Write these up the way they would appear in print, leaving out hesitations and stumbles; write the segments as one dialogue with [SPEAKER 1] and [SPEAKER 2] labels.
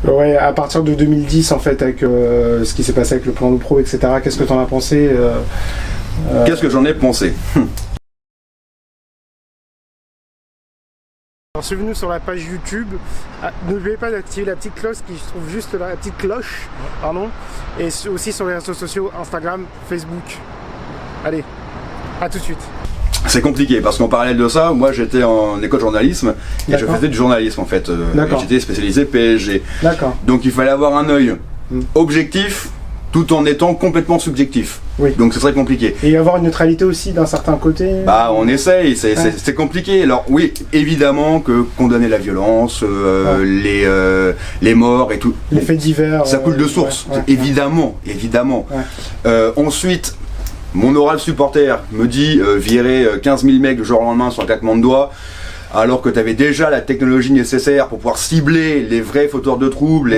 [SPEAKER 1] Ouais, à partir de 2010 en fait, avec ce qui s'est passé avec le plan Pro, etc. Qu'est-ce que tu en as pensé
[SPEAKER 2] Qu'est-ce que j'en ai pensé?
[SPEAKER 1] Alors, suivez-nous sur la page YouTube. N'oubliez pas d'activer la petite cloche qui se trouve juste là, la petite cloche, pardon, et aussi sur les réseaux sociaux, Instagram, Facebook. Allez, à tout de suite.
[SPEAKER 2] C'est compliqué parce qu'en parallèle de ça, moi j'étais en école de journalisme et je faisais du journalisme en fait. J'étais spécialisé PSG.
[SPEAKER 1] D'accord.
[SPEAKER 2] Donc il fallait avoir un œil objectif tout en étant complètement subjectif.
[SPEAKER 1] Oui.
[SPEAKER 2] Donc c'est très compliqué.
[SPEAKER 1] Et avoir une neutralité aussi d'un certain côté.
[SPEAKER 2] Bah on essaye, c'est compliqué. Alors oui, évidemment que condamner la violence, les morts et tout.
[SPEAKER 1] Les faits divers.
[SPEAKER 2] Ça coule de source, évidemment. Ensuite, mon oral supporter me dit virer 15 000 mecs du jour au lendemain sur un claquement de doigts, alors que tu avais déjà la technologie nécessaire pour pouvoir cibler les vrais fauteurs de troubles,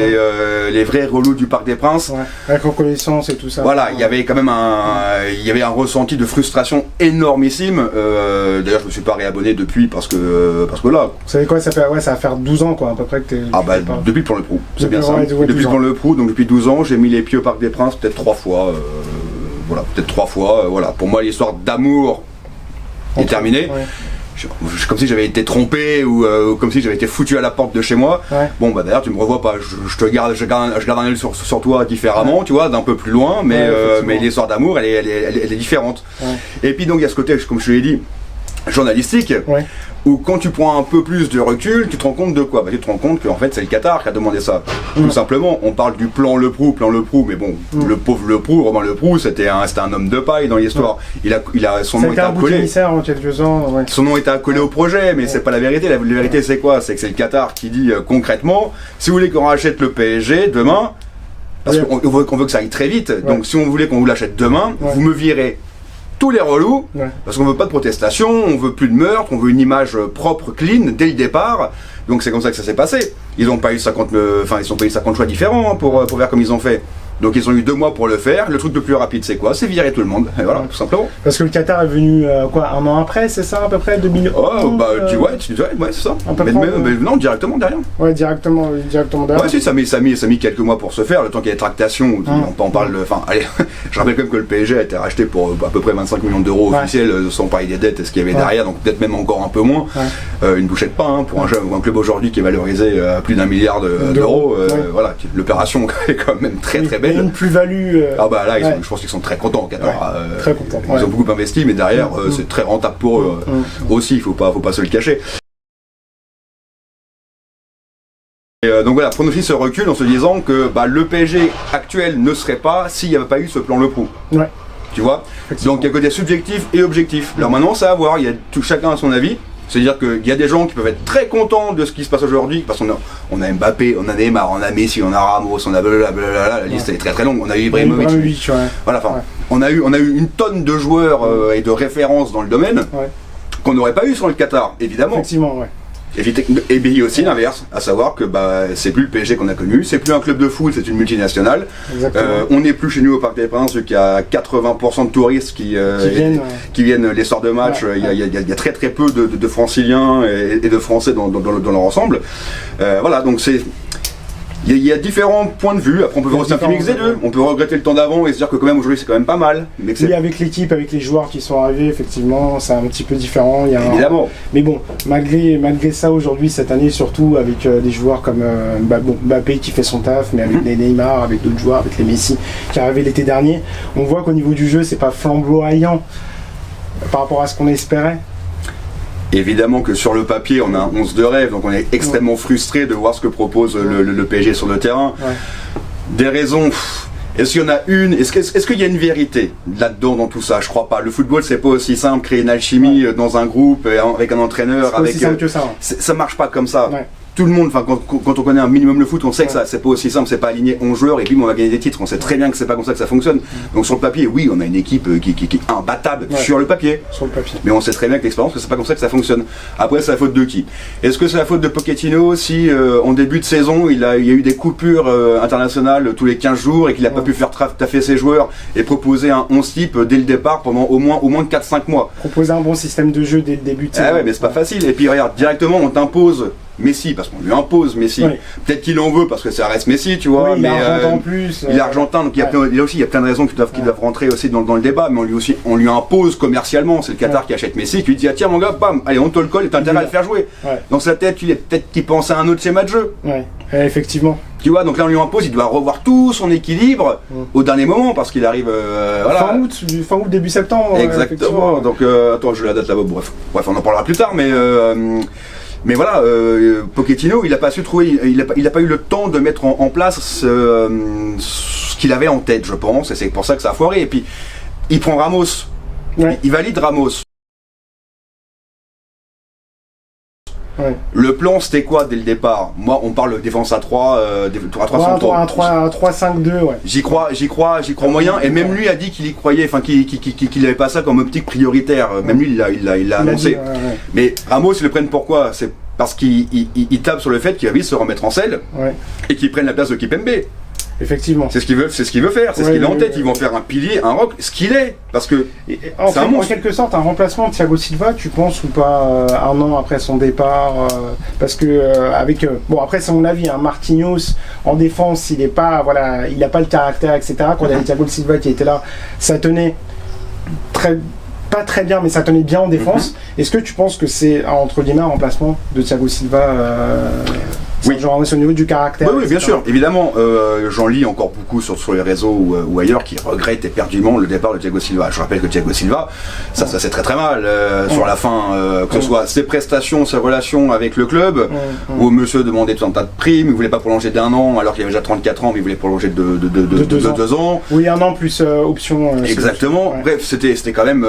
[SPEAKER 2] les vrais relous du Parc des Princes. Ouais.
[SPEAKER 1] Avec reconnaissance et tout ça.
[SPEAKER 2] Voilà, il y avait quand même un ressenti de frustration énormissime. D'ailleurs, je me suis pas réabonné depuis parce que là.
[SPEAKER 1] Vous savez quoi, ça va faire 12 ans quoi, à peu près que t'es.
[SPEAKER 2] Ah bah depuis le plan Le Prou, c'est bien ça. Depuis le plan Le Prou, donc depuis 12 ans, j'ai mis les pieds au Parc des Princes peut-être 3 fois. Voilà, peut-être 3 fois. Voilà, pour moi l'histoire d'amour est terminée. Ouais. Comme si j'avais été trompé ou comme si j'avais été foutu à la porte de chez moi. Ouais. Bon bah d'ailleurs tu me revois pas, je garde un œil sur toi différemment, tu vois, d'un peu plus loin, mais l'histoire d'amour elle est différente. Ouais. Et puis donc il y a ce côté, comme je te l'ai dit, journalistique, où quand tu prends un peu plus de recul, tu te rends compte de quoi? Bah, tu te rends compte qu'en fait c'est le Qatar qui a demandé ça. Tout simplement, on parle du plan Le Prou, mais bon, le pauvre Le Prou, Romain Le Prou, c'était un homme de paille dans l'histoire. Son nom était accolé.
[SPEAKER 1] En quelques ans,
[SPEAKER 2] son nom était accolé au projet, mais c'est pas la vérité. La vérité c'est quoi? C'est que c'est le Qatar qui dit concrètement, si vous voulez qu'on rachète le PSG demain, parce qu'on veut que ça aille très vite, donc si on voulait qu'on vous l'achète demain, vous me virez tous les relous, parce qu'on veut pas de protestation, on veut plus de meurtre, on veut une image propre, clean, dès le départ. Donc c'est comme ça que ça s'est passé. Ils ont pas eu 50 choix différents pour faire comme ils ont fait. Donc ils ont eu 2 mois pour le faire. Le truc le plus rapide c'est quoi? C'est virer tout le monde. Et voilà, tout simplement.
[SPEAKER 1] Parce que le Qatar est venu un an après, c'est ça à peu près 2011.
[SPEAKER 2] Oh bah ouais, c'est ça. Mais non, directement derrière.
[SPEAKER 1] Ouais, directement derrière.
[SPEAKER 2] Ouais, si, ça a mis quelques mois pour se faire, le temps qu'il y ait des tractations. On parle de. Enfin, allez, je rappelle quand même que le PSG a été racheté pour à peu près 25 millions d'euros officiels, sans parler des dettes et ce qu'il y avait derrière, donc peut-être même encore un peu moins. Une bouchée de pain pour un club aujourd'hui qui est valorisé à plus d'1 milliard d'euros. Voilà, l'opération est quand même très très belle.
[SPEAKER 1] Une plus-value.
[SPEAKER 2] Ah bah là, je pense qu'ils sont très contents, Qatar.
[SPEAKER 1] Très contents.
[SPEAKER 2] Ils ont beaucoup investi, mais derrière, c'est très rentable pour eux aussi. Il faut pas se le cacher. Et donc voilà, prenons aussi ce recul en se disant que le PSG actuel ne serait pas s'il n'y avait pas eu ce plan Le Prou. Ouais. Tu vois. Donc il y a côté subjectif et objectif. Alors maintenant, c'est à voir. Il y a chacun a son avis. C'est-à-dire qu'il y a des gens qui peuvent être très contents de ce qui se passe aujourd'hui, parce qu'on a Mbappé, on a Neymar, on a Messi, on a Ramos, on a blablabla, la liste est très très longue, on a eu Ibrahimovic. Voilà, on a eu une tonne de joueurs et de références dans le domaine qu'on n'aurait pas eu sur le Qatar, évidemment.
[SPEAKER 1] Effectivement, ouais.
[SPEAKER 2] Et puis aussi l'inverse, à savoir que c'est plus le PSG qu'on a connu, c'est plus un club de foot, c'est une multinationale. On n'est plus chez nous au Parc des Princes, vu qu'il y a 80% de touristes qui viennent les soirs de match. Il y a très très peu de franciliens et de Français dans leur ensemble. Voilà, donc il y a différents points de vue. Après on peut aussi un petit mix des deux. On peut regretter le temps d'avant et se dire que quand même aujourd'hui c'est quand même pas mal. Mais
[SPEAKER 1] avec l'équipe, avec les joueurs qui sont arrivés, effectivement, c'est un petit peu différent.
[SPEAKER 2] Évidemment.
[SPEAKER 1] Mais bon, malgré ça aujourd'hui, cette année surtout, avec des joueurs comme Mbappé qui fait son taf, mais avec les Neymar, avec d'autres joueurs, avec les Messi qui arrivaient l'été dernier, on voit qu'au niveau du jeu, c'est pas flamboyant par rapport à ce qu'on espérait.
[SPEAKER 2] Évidemment que sur le papier, on a un 11 de rêve, donc on est extrêmement frustré de voir ce que propose le PSG sur le terrain. Des raisons, est-ce qu'il y en a une? Est-ce qu'il y a une vérité là-dedans dans tout ça? Je crois pas. Le football, c'est pas aussi simple, créer une alchimie dans un groupe, avec un entraîneur.
[SPEAKER 1] C'est aussi simple que ça.
[SPEAKER 2] Ça marche pas comme ça. Tout le monde, quand on connaît un minimum le foot, on sait que ça c'est pas aussi simple, c'est pas aligner 11 joueurs et puis on va gagner des titres. On sait très bien que c'est pas comme ça que ça fonctionne. Donc sur le papier, oui, on a une équipe qui est imbattable sur le papier. Mais on sait très bien que l'expérience, que c'est pas comme ça que ça fonctionne. Après, c'est la faute de qui? Est-ce que c'est la faute de Pochettino si en début de saison, il y a eu des coupures internationales tous les 15 jours et qu'il a pas pu faire taffer ses joueurs et proposer un 11 type dès le départ pendant au moins 4-5 mois?
[SPEAKER 1] Proposer un bon système de jeu dès le début de saison.
[SPEAKER 2] Ah ouais, mais c'est pas facile. Et puis regarde, directement, on t'impose Messi, parce qu'on lui impose Messi. Oui. Peut-être qu'il en veut parce que ça reste Messi, tu vois.
[SPEAKER 1] Oui, mais en plus.
[SPEAKER 2] Il est argentin, donc il y a plein de raisons qui doivent rentrer aussi dans le débat, mais on lui impose commercialement. C'est le Qatar qui achète Messi, qui lui dit ah, tiens mon gars, bam, allez on te le colle, t'as intérêt à le faire jouer. Dans sa tête, peut-être qu'il pense à un autre schéma de jeu.
[SPEAKER 1] Effectivement.
[SPEAKER 2] Tu vois, donc là on lui impose, il doit revoir tout son équilibre au dernier moment parce qu'il arrive.
[SPEAKER 1] Voilà. Fin août, début septembre.
[SPEAKER 2] Exactement. Donc attends, je la date là-bas. Bref, on en parlera plus tard, mais voilà, Pochettino, il n'a pas su trouver, il a pas eu le temps de mettre en place ce qu'il avait en tête, je pense, et c'est pour ça que ça a foiré. Et puis, il prend Ramos, il valide Ramos. Le plan c'était quoi dès le départ? Moi on parle de défense à 3, à 3 centraux.
[SPEAKER 1] 3-5-2, ouais.
[SPEAKER 2] J'y crois moyen, et même lui a dit qu'il y croyait, enfin qu'il n'avait pas ça comme optique prioritaire, même lui il l'a annoncé. Mais Ramos ils le prennent pourquoi? C'est parce qu'il tape sur le fait qu'il va vite se remettre en selle et qu'il prenne la place de Kipembe.
[SPEAKER 1] Effectivement.
[SPEAKER 2] C'est ce qu'il veut faire, c'est ce qu'il a en tête. Ils vont faire un pilier, un rock, ce qu'il est. Parce que
[SPEAKER 1] en quelque sorte, un remplacement de Thiago Silva, tu penses ou pas, un an après son départ, parce que bon après c'est mon avis, Marquinhos en défense, il n'a pas le caractère, etc. Quand il y avait Thiago Silva qui était là, ça tenait pas très bien, mais ça tenait bien en défense. Est-ce que tu penses que c'est entre guillemets un remplacement de Thiago Silva? Oui. Genre au niveau du caractère.
[SPEAKER 2] Oui, bien sûr, évidemment. J'en lis encore beaucoup sur les réseaux ou ailleurs qui regrettent éperdument le départ de Thiago Silva. Je rappelle que Thiago Silva, ça s'est très très mal sur la fin, que ce soit ses prestations, ses relations avec le club, où monsieur demandait tout un tas de primes, il voulait pas prolonger d'1 an alors qu'il avait déjà 34 ans, mais il voulait prolonger de 2 ans.
[SPEAKER 1] Oui, 1 an plus option.
[SPEAKER 2] Exactement. Bref, c'était quand même,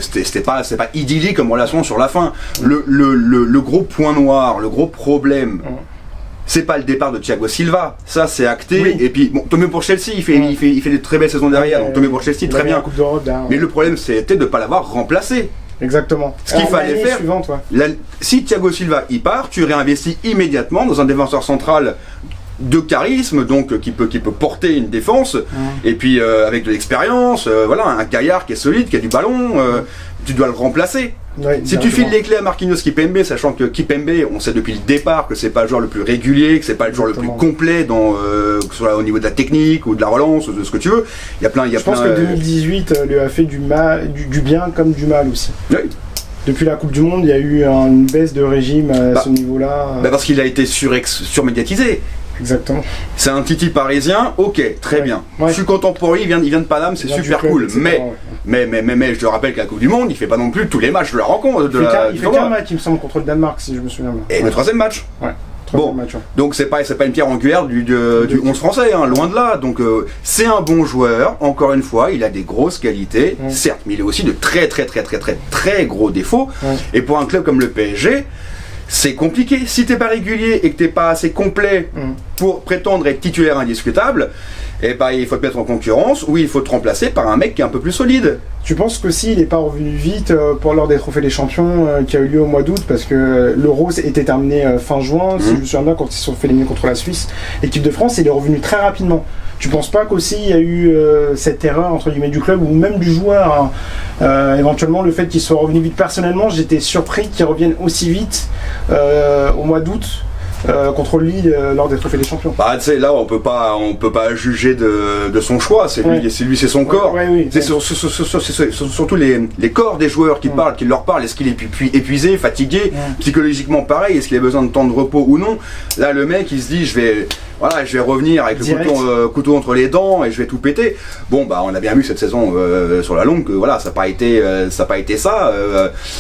[SPEAKER 2] c'était pas idyllique comme relation sur la fin. Le gros point noir, le gros problème. C'est pas le départ de Thiago Silva, ça c'est acté. Oui. Et puis, bon, tant mieux pour Chelsea, il fait des très belles saisons derrière, donc tant mieux pour Chelsea, très bien. Mais le problème c'était de ne pas l'avoir remplacé.
[SPEAKER 1] Exactement.
[SPEAKER 2] Ce qu'il fallait faire, si Thiago Silva y part, tu réinvestis immédiatement dans un défenseur central de charisme, donc qui peut porter une défense, et puis avec de l'expérience, un gaillard qui est solide, qui a du ballon, tu dois le remplacer. Si tu files les clés à Marquinhos Kipembe, sachant que Kipembe, on sait depuis le départ que c'est pas le joueur le plus régulier, que c'est pas le joueur le plus complet que ce soit au niveau de la technique ou de la relance ou de ce que tu veux. Je
[SPEAKER 1] pense que 2018 lui a fait du bien comme du mal aussi. Oui. Depuis la Coupe du Monde, il y a eu une baisse de régime à ce niveau-là.
[SPEAKER 2] Parce qu'il a été surmédiatisé.
[SPEAKER 1] Exactement.
[SPEAKER 2] C'est un Titi parisien, ok, très bien. Je suis content pour lui, il vient de Paname, c'est super cool. Mais je te rappelle qu'à la Coupe du Monde, il fait pas non plus tous les matchs de la rencontre.
[SPEAKER 1] Il fait qu'un match, il me semble, contre le Danemark, si je me souviens bien.
[SPEAKER 2] Et le 3e match. Bon, donc c'est pas une pierre angulaire du 11 français, loin de là. Donc c'est un bon joueur, encore une fois, il a des grosses qualités, certes, mais il a aussi de très gros défauts. Et pour un club comme le PSG, c'est compliqué. Si t'es pas régulier et que t'es pas assez complet pour prétendre être titulaire indiscutable, il faut te mettre en concurrence ou il faut te remplacer par un mec qui est un peu plus solide.
[SPEAKER 1] Tu penses que s'il n'est pas revenu vite lors des trophées des champions qui a eu lieu au mois d'août, parce que l'Euro était terminé fin juin, si je me souviens bien, quand ils se sont fait éliminer contre la Suisse, l'équipe de France, il est revenu très rapidement. Tu penses pas qu'aussi il y a eu cette erreur entre guillemets du club ou même du joueur, éventuellement le fait qu'il soit revenu vite? Personnellement, j'étais surpris qu'il revienne aussi vite au mois d'août. Contre Lille lors des trophées des champions.
[SPEAKER 2] Tu sais, là on peut pas juger de son choix, c'est c'est son corps. C'est surtout les corps des joueurs qui leur parlent. Est-ce qu'il est épuisé, fatigué, psychologiquement pareil, est-ce qu'il a besoin de temps de repos ou non? Là le mec il se dit je vais revenir avec le couteau entre les dents et je vais tout péter. Bon on a bien vu cette saison sur la longue que ça n'a pas été ça.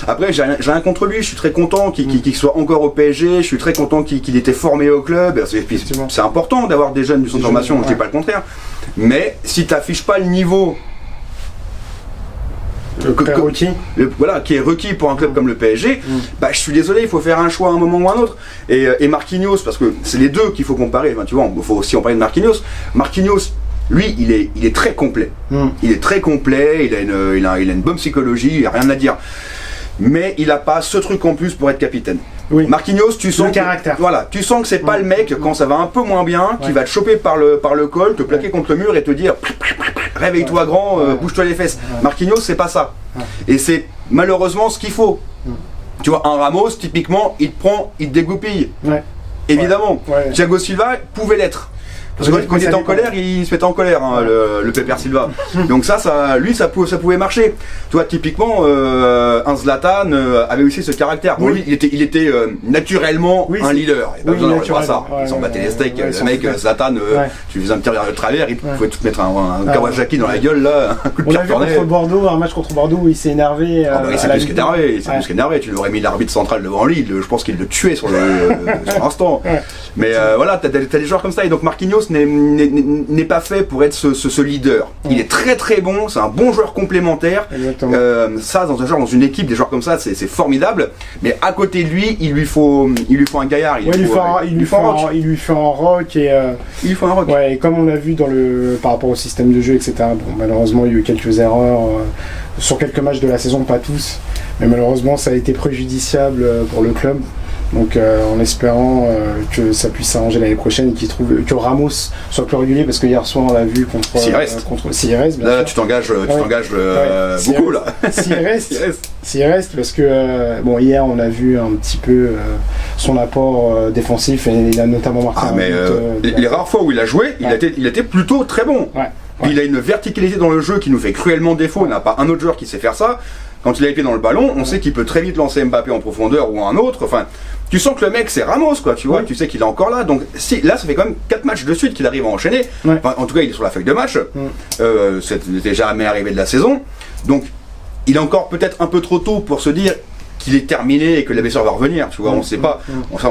[SPEAKER 2] Après j'ai rien contre lui, je suis très content qu'il soit encore au PSG, je suis très content qu'il était formé au club. C'est important d'avoir des jeunes du centre de formation, je dis pas le contraire. Mais si tu n'affiches pas le niveau qui est requis pour un club comme le PSG, je suis désolé, il faut faire un choix à un moment ou à un autre. Et Marquinhos, parce que c'est les deux qu'il faut comparer, tu vois, il faut aussi en parler de Marquinhos. Marquinhos, lui, il est très complet. Il est très complet, il a une bonne psychologie, il n'y a rien à dire. Mais il n'a pas ce truc en plus pour être capitaine. Marquinhos, tu sens tu sens que c'est pas le mec quand ça va un peu moins bien, qui va te choper par le col, te plaquer contre le mur et te dire réveille-toi grand, bouge-toi les fesses. Marquinhos, c'est pas ça. Et c'est malheureusement ce qu'il faut. Tu vois, un Ramos, typiquement, il te prend, il te dégoupille.
[SPEAKER 1] Ouais.
[SPEAKER 2] Évidemment.
[SPEAKER 1] Ouais.
[SPEAKER 2] Thiago Silva pouvait l'être. Parce que quand il était en colère, il se mettait en colère, hein, le Pépère Silva. Donc lui, ça pouvait marcher. Tu vois, typiquement, un Zlatan avait aussi ce caractère. Bon, lui, il était naturellement un leader. Il n'y a pas besoin de voir ça. Ils s'en battaient les steaks. Le mec, Zlatan, tu faisais un petit regard de travers, il pouvait te mettre un Kawasaki dans la gueule, là, un coup de pied retourné.
[SPEAKER 1] Contre Bordeaux, un match contre Bordeaux où il s'est énervé.
[SPEAKER 2] Il s'est plus qu'énervé. Tu lui aurais mis l'arbitre central devant lui, je pense qu'il le tuait sur l'instant. Mais voilà, t'as des joueurs comme ça. Et donc Marquinhos n'est pas fait pour être ce leader. Il est très très bon, c'est un bon joueur complémentaire. Ça, dans une équipe, des joueurs comme ça, c'est formidable. Mais à côté de lui, il lui faut un gaillard. Il lui faut un rock. Il faut un rock.
[SPEAKER 1] Ouais, et comme on l'a vu par rapport au système de jeu, etc. Bon, malheureusement, il y a eu quelques erreurs sur quelques matchs de la saison, pas tous. Mais malheureusement, ça a été préjudiciable pour le club. Donc en espérant que ça puisse s'arranger l'année prochaine et que Ramos soit plus régulier, parce que hier soir on l'a vu contre s'il reste,
[SPEAKER 2] là tu t'engages beaucoup là.
[SPEAKER 1] S'il reste parce que bon, hier on a vu un petit peu son apport défensif, et il a notamment marqué
[SPEAKER 2] les rares fois où il a joué, il était plutôt très bon. Puis il a une verticalité dans le jeu qui nous fait cruellement défaut. Il n'y a pas un autre joueur qui sait faire ça. Quand il a les pieds dans le ballon, on sait qu'il peut très vite lancer Mbappé en profondeur ou un autre. Enfin, tu sens que le mec c'est Ramos, quoi, tu vois, tu sais qu'il est encore là. Donc là, ça fait quand même 4 matchs de suite qu'il arrive à enchaîner. Enfin, en tout cas, il est sur la feuille de match. C'était jamais arrivé de la saison. Donc, il est encore peut-être un peu trop tôt pour se dire qu'il est terminé et que la blessure va revenir. Tu vois, on sait pas. Enfin,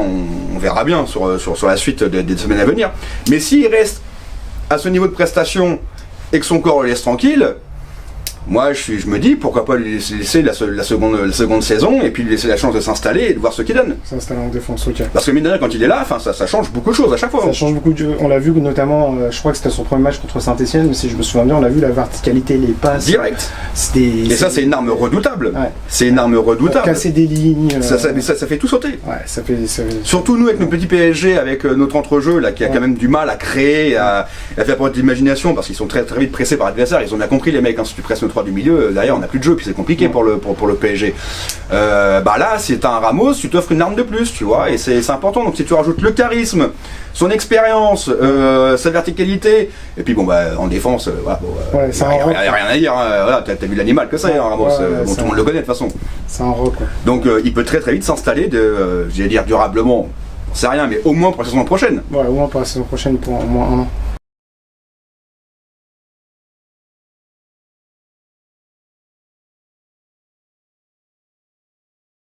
[SPEAKER 2] on verra bien sur la suite des semaines à venir. Mais s'il reste à ce niveau de prestation et que son corps le laisse tranquille, moi je me dis pourquoi pas lui laisser la seconde saison et puis lui laisser la chance de s'installer et de voir ce qu'il donne.
[SPEAKER 1] S'installer en défense, ok.
[SPEAKER 2] Parce que mine de rien, quand il est là, ça change beaucoup de choses à chaque fois.
[SPEAKER 1] Ça change beaucoup de jeux. On l'a vu notamment, je crois que c'était son premier match contre Saint-Etienne, si je me souviens bien, on a vu la verticalité, les passes.
[SPEAKER 2] Direct. Et ça c'est une arme redoutable. Ouais. C'est une arme redoutable.
[SPEAKER 1] Casser des lignes.
[SPEAKER 2] Ça fait tout sauter.
[SPEAKER 1] Ouais, ça fait...
[SPEAKER 2] Surtout nous avec nos petits PSG, avec notre entrejeu là, qui a quand même du mal à créer, à faire preuve d'imagination, parce qu'ils sont très très vite pressés par l'adversaire. Ils ont bien compris les mecs, hein, si tu presses nos 3 du milieu, derrière on n'a plus de jeu, puis c'est compliqué pour le PSG. Là, si t'as un Ramos, tu t'offres une arme de plus, tu vois, et c'est important. Donc si tu rajoutes le charisme, son expérience, sa verticalité, et puis en défense, y a rien à dire. Hein, voilà, t'as vu l'animal que ça, Ramos. Tout le monde le connaît de toute façon.
[SPEAKER 1] C'est un rock.
[SPEAKER 2] Donc il peut très très vite s'installer, j'allais dire durablement, on sait rien, mais au moins pour la saison prochaine.
[SPEAKER 1] Ouais, au moins pour la saison prochaine, pour au moins 1 an.